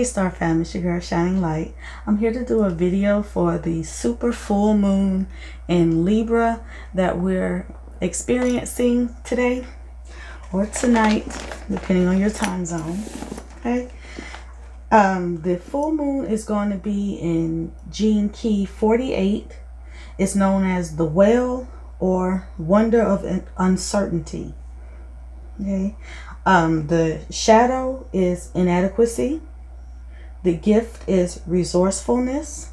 Hey Star Fam, it's your girl Shining Light. I'm here to do a video for the super full moon in Libra that we're experiencing today or tonight, depending on your time zone. Okay. The full moon is going to be in gene key 48. It's known as the whale or wonder of uncertainty. Okay. The shadow is inadequacy. The gift is resourcefulness.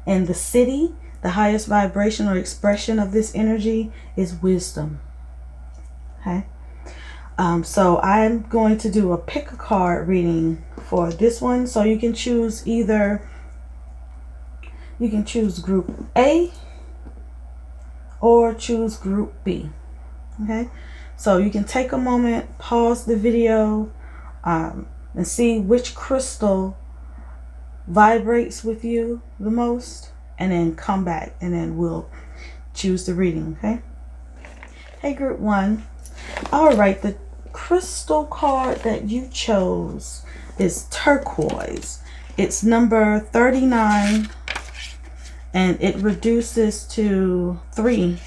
And the city, the highest vibration or expression of this energy, is wisdom. Okay. So I'm going to do a pick a card reading for this one. So you can choose group A or choose group B. Okay. So you can take a moment, pause the video, and see which crystal vibrates with you the most, and then come back and then we'll choose the reading. Okay. Hey group 1. All right, the crystal card that you chose is turquoise. It's number 39 and it reduces to 3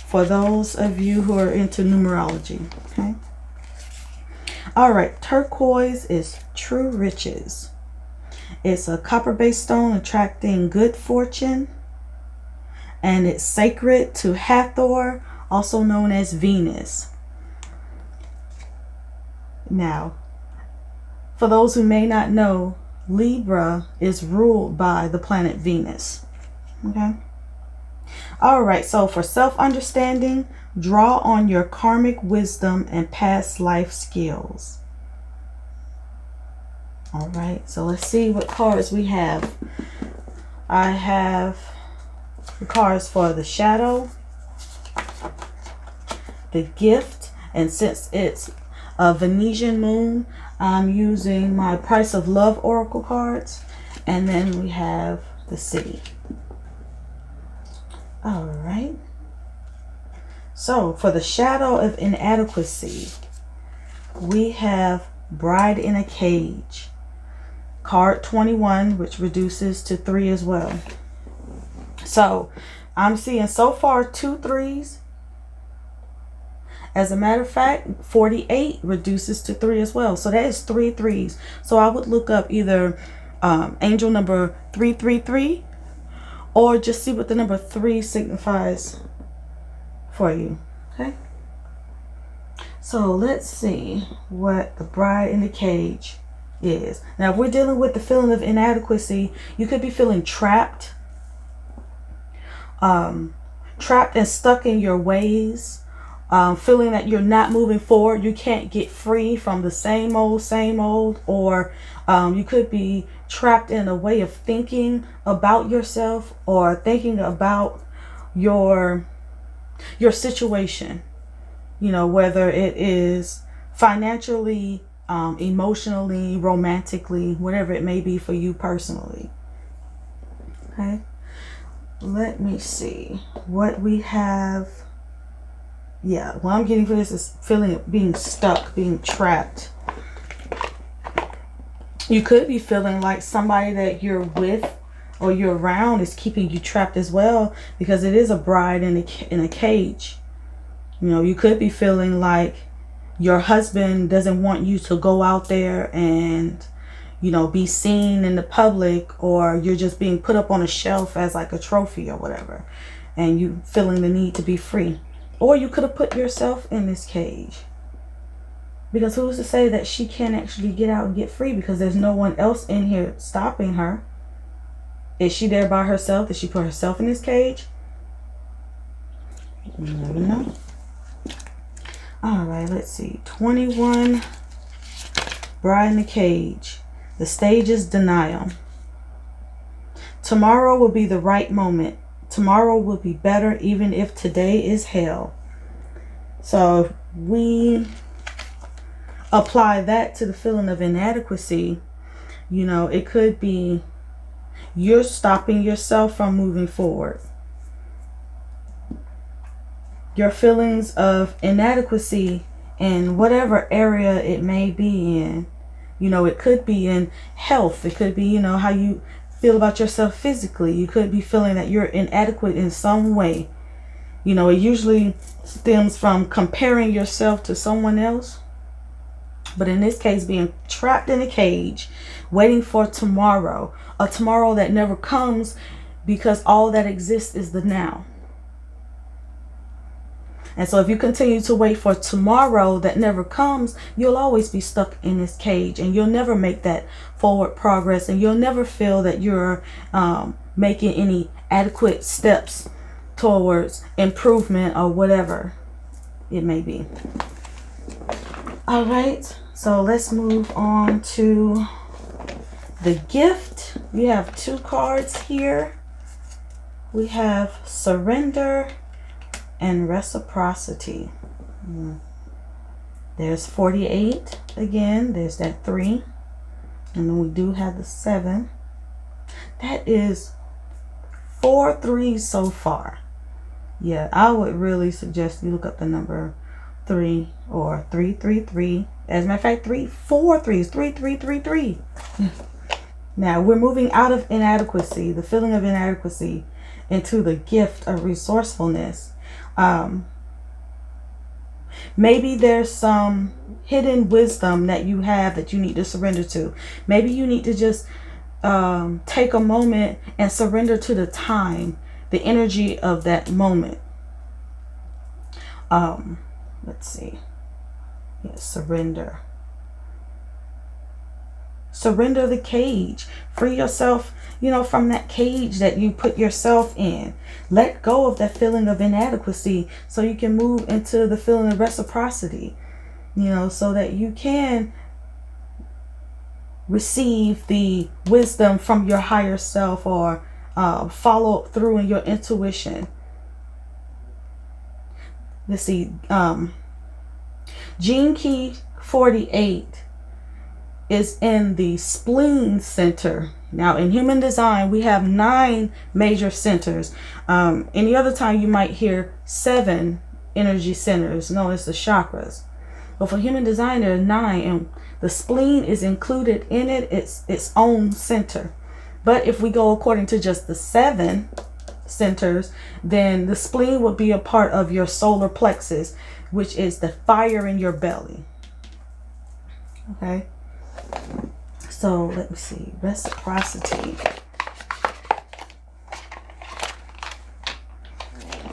for those of you who are into numerology. Okay. All right, turquoise is true riches. It's a copper-based stone attracting good fortune, and it's sacred to Hathor, also known as Venus. Now, for those who may not know, Libra is ruled by the planet Venus. Okay. All right, so for self-understanding, draw on your karmic wisdom and past life skills. All right, so let's see what cards we have. I have the cards for the shadow, the gift, and since it's a Venetian moon, I'm using my Price of Love oracle cards, and then we have the city. All right. So for the shadow of inadequacy, we have Bride in a Cage. Card 21, which reduces to 3 as well. So I'm seeing so far 2 3s. As a matter of fact, 48 reduces to 3 as well. So that is 3 3s. So I would look up either angel number 333 or just see what the number 3 signifies for you. Okay. So let's see what the Bride in the Cage is. Now, if we're dealing with the feeling of inadequacy, you could be feeling trapped. Trapped and stuck in your ways. Feeling that you're not moving forward. You can't get free from the same old. Or you could be trapped in a way of thinking about yourself or thinking about your situation. You know, whether it is financially, emotionally, romantically, whatever it may be for you personally. Okay. Let me see what we have. Yeah, what I'm getting for this is feeling of being stuck, being trapped. You could be feeling like somebody that you're with or you're around is keeping you trapped as well, because it is a bride in a cage. You know, you could be feeling like your husband doesn't want you to go out there and, you know, be seen in the public, or you're just being put up on a shelf as like a trophy or whatever, and you feeling the need to be free. Or you could have put yourself in this cage, because who's to say that she can't actually get out and get free, because there's no one else in here stopping her. Is she there by herself? Did she put herself in this cage? You never know. All right, let's see. 21, Bride in the Cage. The stage is denial. Tomorrow will be the right moment. Tomorrow will be better, even if today is hell. So if we apply that to the feeling of inadequacy, you know, it could be you're stopping yourself from moving forward. Your feelings of inadequacy in whatever area it may be in, You know, it could be in health. It could be, you know, how you feel about yourself physically. You could be feeling that you're inadequate in some way. You know, it usually stems from comparing yourself to someone else. But in this case, being trapped in a cage, waiting for tomorrow, a tomorrow that never comes, because all that exists is the now. And so if you continue to wait for tomorrow that never comes, you'll always be stuck in this cage, and you'll never make that forward progress, and you'll never feel that you're making any adequate steps towards improvement or whatever it may be. All right, so let's move on to the gift. We have 2 cards here. We have surrender and reciprocity. There's 48 again. There's that 3, and then we do have the 7. That is 4 3s so far. Yeah, I would really suggest you look up the number 3 or 333. As a matter of fact, 4 3s, 3 3 3 3. Now we're moving out of inadequacy, the feeling of inadequacy, into the gift of resourcefulness. Maybe there's some hidden wisdom that you have that you need to surrender to. Maybe you need to just take a moment and surrender to the time, the energy of that moment. Let's see. Yes, surrender. Surrender the cage. Free yourself, you know, from that cage that you put yourself in. Let go of that feeling of inadequacy so you can move into the feeling of reciprocity, you know, so that you can receive the wisdom from your higher self, or follow through in your intuition. Let's see. Gene Key 48 is in the spleen center. Now in human design, we have 9 major centers. Any other time you might hear 7 energy centers known as the chakras. But for human design, there are 9, and the spleen is included in it. It's its own center. But if we go according to just the 7 centers, then the spleen would be a part of your solar plexus, which is the fire in your belly. Okay. So let me see. Reciprocity.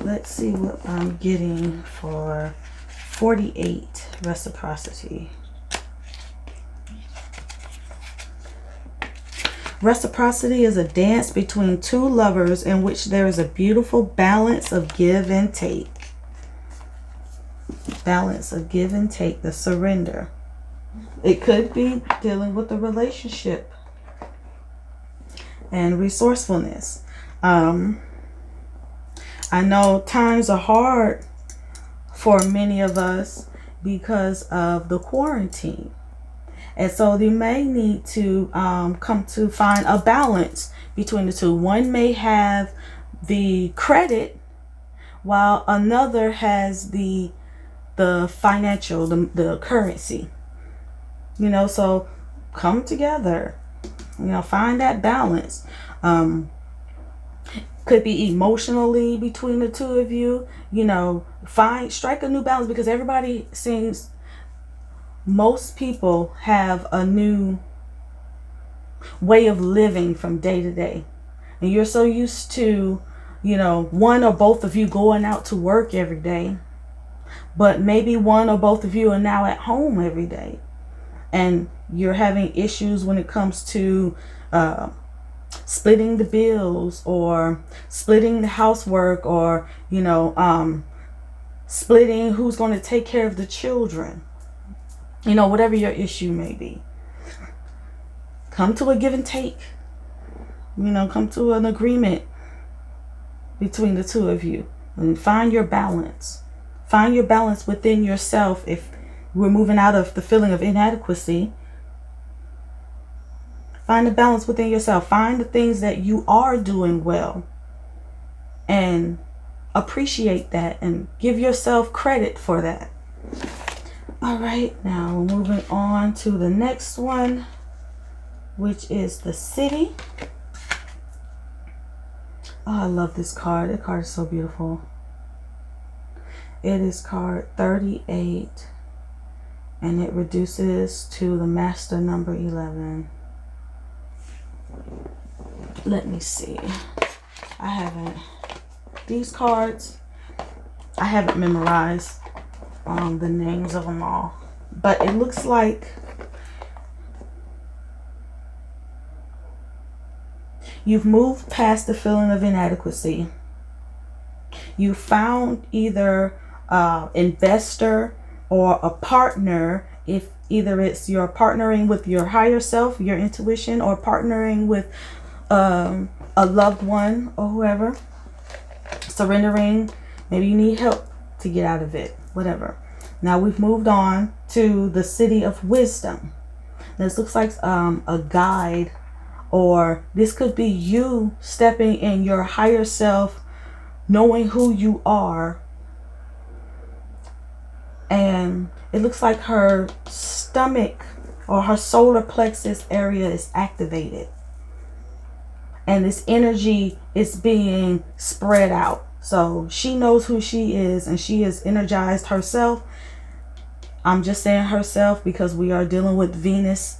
Let's see what I'm getting for 48 reciprocity. Reciprocity is a dance between 2 lovers in which there is a beautiful balance of give and take. Balance of give and take, the surrender. It could be dealing with a relationship and resourcefulness. I know times are hard for many of us because of the quarantine. And so you may need to come to find a balance between the 2. One may have the credit while another has the financial, the currency. You know, so come together, you know, find that balance. Could be emotionally between the 2 of you, you know, strike a new balance, because everybody seems, most people have a new way of living from day to day. And you're so used to, you know, one or both of you going out to work every day, but maybe one or both of you are now at home every day. And you're having issues when it comes to splitting the bills, or splitting the housework, or, you know, splitting who's going to take care of the children. You know, whatever your issue may be. Come to a give and take. You know, come to an agreement between the 2 of you. And find your balance. Find your balance within yourself. If we're moving out of the feeling of inadequacy, find the balance within yourself. Find the things that you are doing well, and appreciate that, and give yourself credit for that. All right, now we're moving on to the next one, which is the City. Oh, I love this card. That card is so beautiful. It is card 38, and it reduces to the master number 11. Let me see. These cards, I haven't memorized the names of them all, but it looks like you've moved past the feeling of inadequacy. You found either investor or a partner, if either it's you're partnering with your higher self, your intuition, or partnering with a loved one or whoever. Surrendering, maybe you need help to get out of it, whatever. Now we've moved on to the City of Wisdom. This looks like a guide, or this could be you stepping in your higher self, knowing who you are. And it looks like her stomach or her solar plexus area is activated, and this energy is being spread out. So she knows who she is, and she has energized herself. I'm just saying herself because we are dealing with Venus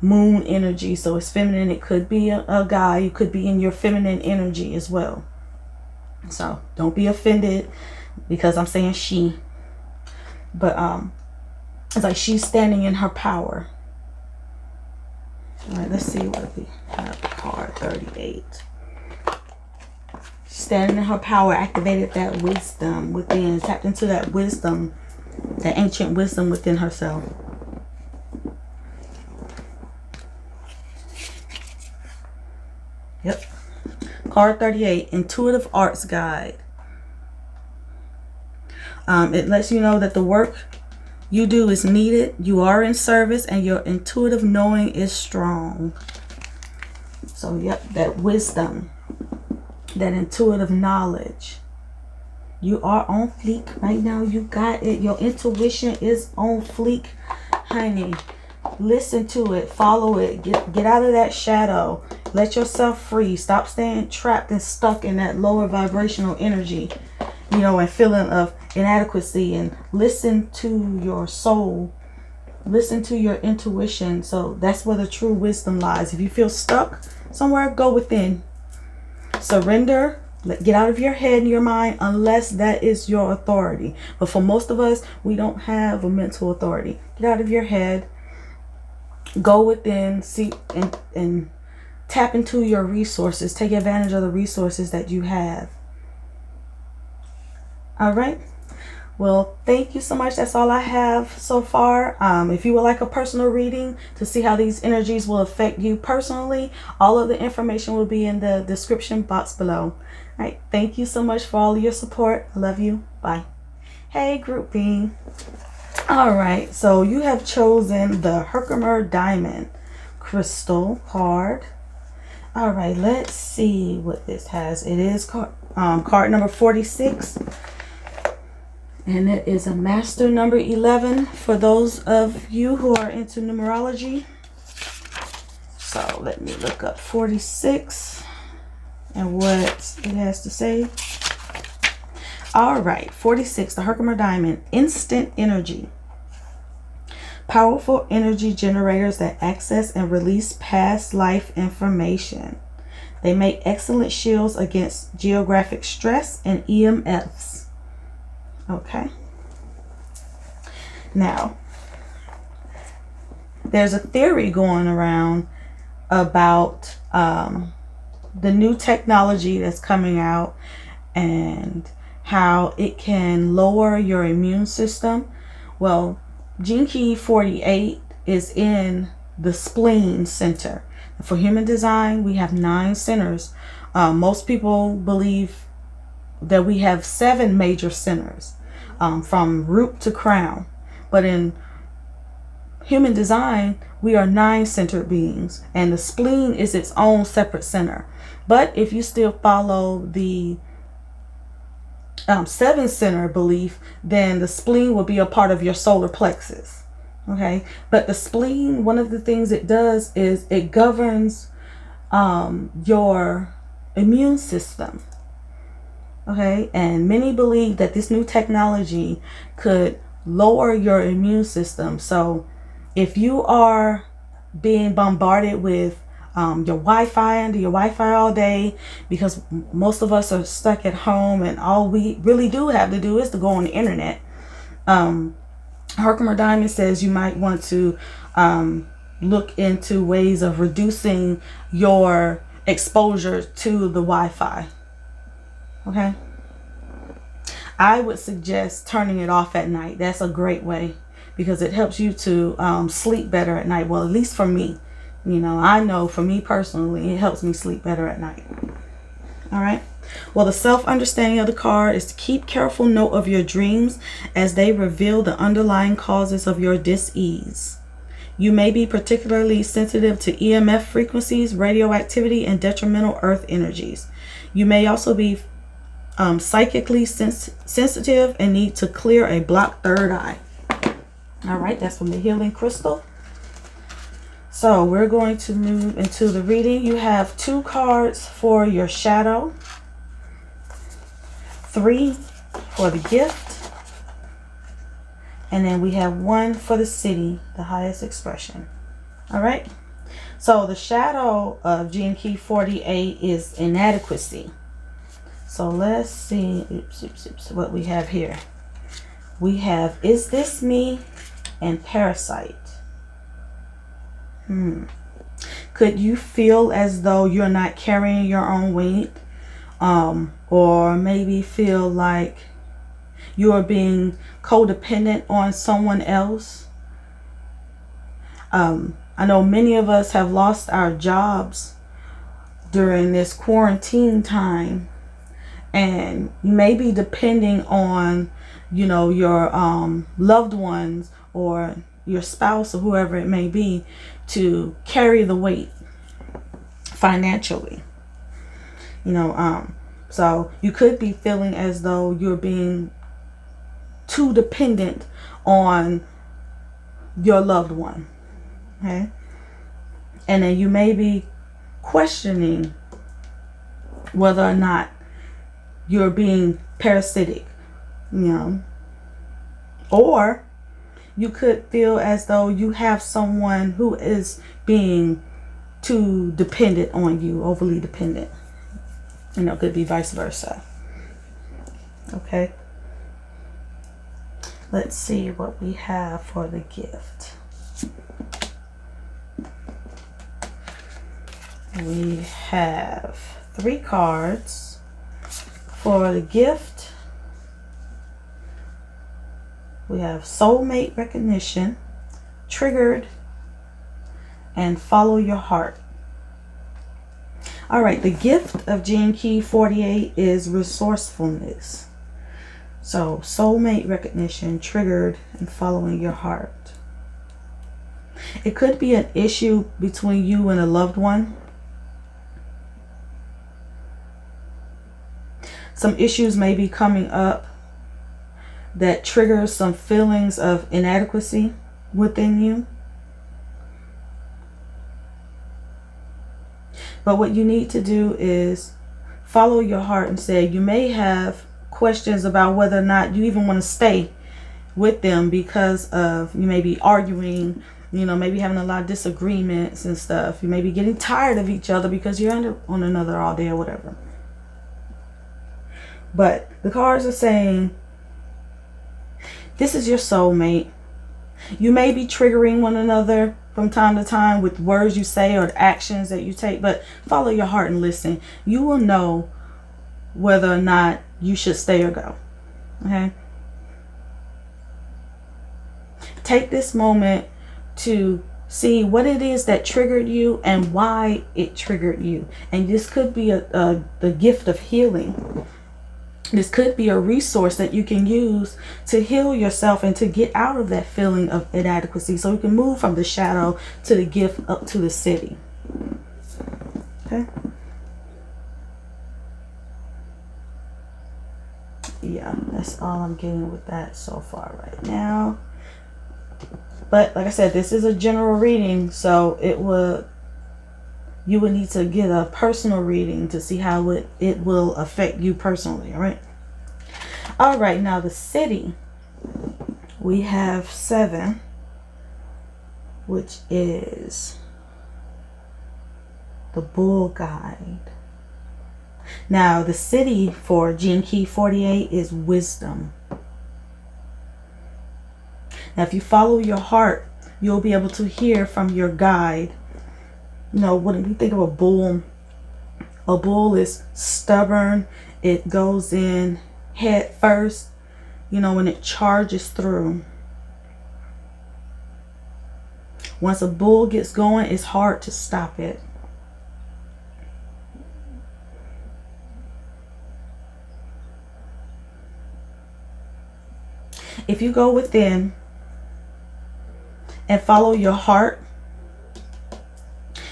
moon energy, so it's feminine. It could be a guy. You could be in your feminine energy as well. So don't be offended because I'm saying she. But it's like she's standing in her power. All right, let's see what we have. Card 38. Standing in her power, activated that wisdom within, tapped into that wisdom, that ancient wisdom within herself. Yep. Card 38, Intuitive Arts Guide. It lets you know that the work you do is needed, you are in service, and your intuitive knowing is strong. So, yep, that wisdom, that intuitive knowledge. You are on fleek right now. You got it. Your intuition is on fleek, honey. Listen to it. Follow it. Get out of that shadow. Let yourself free. Stop staying trapped and stuck in that lower vibrational energy, you know, and feeling of inadequacy. And listen to your soul. Listen to your intuition. So that's where the true wisdom lies. If you feel stuck somewhere, go within. Surrender. Get out of your head and your mind, unless that is your authority. But for most of us, we don't have a mental authority. Get out of your head. Go within. See and tap into your resources. Take advantage of the resources that you have. All right. Well, thank you so much. That's all I have so far. If you would like a personal reading to see how these energies will affect you personally, all of the information will be in the description box below. All right. Thank you so much for all of your support. I love you. Bye. Hey, Group B. All right. So you have chosen the Herkimer Diamond Crystal card. All right. Let's see what this has. It is card number 46. And it is a master number 11 for those of you who are into numerology. So let me look up 46 and what it has to say. All right, 46, the Herkimer Diamond, instant energy. Powerful energy generators that access and release past life information. They make excellent shields against geographic stress and EMFs. Okay. Now, there's a theory going around about the new technology that's coming out and how it can lower your immune system. Well, Gene Key 48 is in the Spleen Center. For human design, we have 9 centers. Most people believe that we have 7 major centers. From root to crown. But in human design, we are 9-centered beings, and the spleen is its own separate center. But if you still follow the seven center belief, then the spleen will be a part of your solar plexus. Okay, but the spleen, one of the things it does is it governs your immune system. Okay, and many believe that this new technology could lower your immune system. So if you are being bombarded with your Wi-Fi, under your Wi-Fi all day, because most of us are stuck at home and all we really do have to do is to go on the internet. Herkimer Diamond says you might want to look into ways of reducing your exposure to the Wi-Fi. Okay, I would suggest turning it off at night. That's a great way, because it helps you to sleep better at night. Well, at least for me, you know, I know for me personally, it helps me sleep better at night. All right. Well, the self-understanding of the card is to keep careful note of your dreams as they reveal the underlying causes of your dis-ease. You may be particularly sensitive to EMF frequencies, radioactivity, and detrimental earth energies. You may also be psychically sensitive and need to clear a blocked third eye. All right, that's from the healing crystal. So we're going to move into the reading. You have 2 cards for your shadow, 3 for the gift, and then we have 1 for the city, the highest expression. All right, so the shadow of Gene Key 48 is inadequacy. So let's see what we have here. We have Is This Me and Parasite. Could you feel as though you're not carrying your own weight? Or maybe feel like you're being codependent on someone else? I know many of us have lost our jobs during this quarantine time, and you may be depending on, you know, your loved ones or your spouse or whoever it may be to carry the weight financially. You know, so you could be feeling as though you're being too dependent on your loved one. Okay, and then you may be questioning whether or not you're being parasitic, you know, or you could feel as though you have someone who is being too dependent on you, overly dependent. You know, it could be vice versa. Okay, let's see what we have for the gift. We have 3 cards for the gift. We have soulmate recognition, triggered, and follow your heart. All right, the gift of Gene Key 48 is resourcefulness. So soulmate recognition, triggered, and following your heart. It could be an issue between you and a loved one. Some issues may be coming up that triggers some feelings of inadequacy within you. But what you need to do is follow your heart and say, you may have questions about whether or not you even want to stay with them because of, you may be arguing, you know, maybe having a lot of disagreements and stuff. You may be getting tired of each other because you're under on another all day or whatever. But the cards are saying, this is your soulmate. You may be triggering one another from time to time with words you say or actions that you take, but follow your heart and listen. You will know whether or not you should stay or go. Okay? Take this moment to see what it is that triggered you and why it triggered you. And this could be the gift of healing. This could be a resource that you can use to heal yourself and to get out of that feeling of inadequacy, so you can move from the shadow to the gift up to the city. Okay. yeah, that's all I'm getting with that so far right now. But like I said, this is a general reading, so you would need to get a personal reading to see how it will affect you personally. All right, now the city, we have 7, which is the Bull Guide. Now the city for Gene Key 48 is wisdom. Now if you follow your heart, you'll be able to hear from your guide. You know, when you think of a bull is stubborn. It goes in head first, you know, when it charges through. Once a bull gets going, it's hard to stop it. If you go within and follow your heart,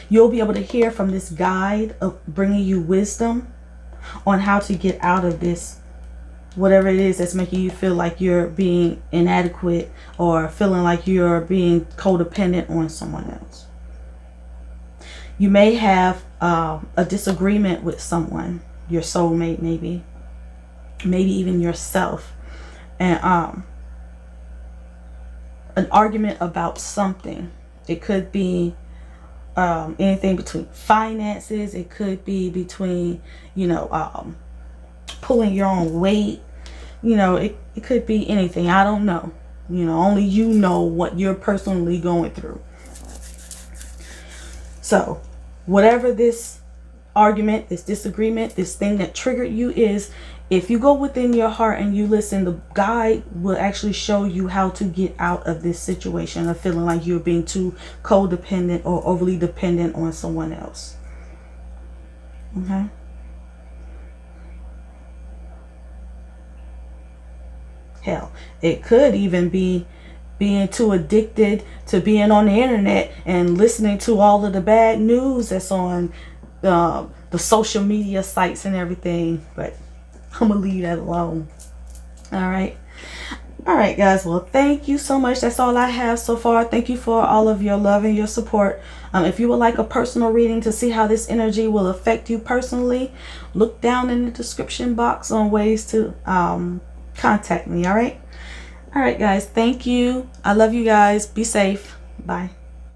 you'll be able to hear from this guide of bringing you wisdom on how to get out of this, whatever it is that's making you feel like you're being inadequate or feeling like you're being codependent on someone else. You may have a disagreement with someone, your soulmate maybe even yourself, and an argument about something. It could be anything between finances. It could be between, you know, pulling your own weight. You know, it could be anything. I don't know. You know, only you know what you're personally going through. So whatever this argument, this disagreement, this thing that triggered you is, if you go within your heart and you listen, the guide will actually show you how to get out of this situation of feeling like you're being too codependent or overly dependent on someone else. Okay. Hell, it could even be being too addicted to being on the internet and listening to all of the bad news that's on the social media sites and everything. But I'm gonna leave that alone. All right, guys, well, thank you so much. That's all I have so far. Thank you for all of your love and your support. If you would like a personal reading to see how this energy will affect you personally, look down in the description box on ways to contact me. All right, guys, thank you. I love you guys. Be safe. Bye.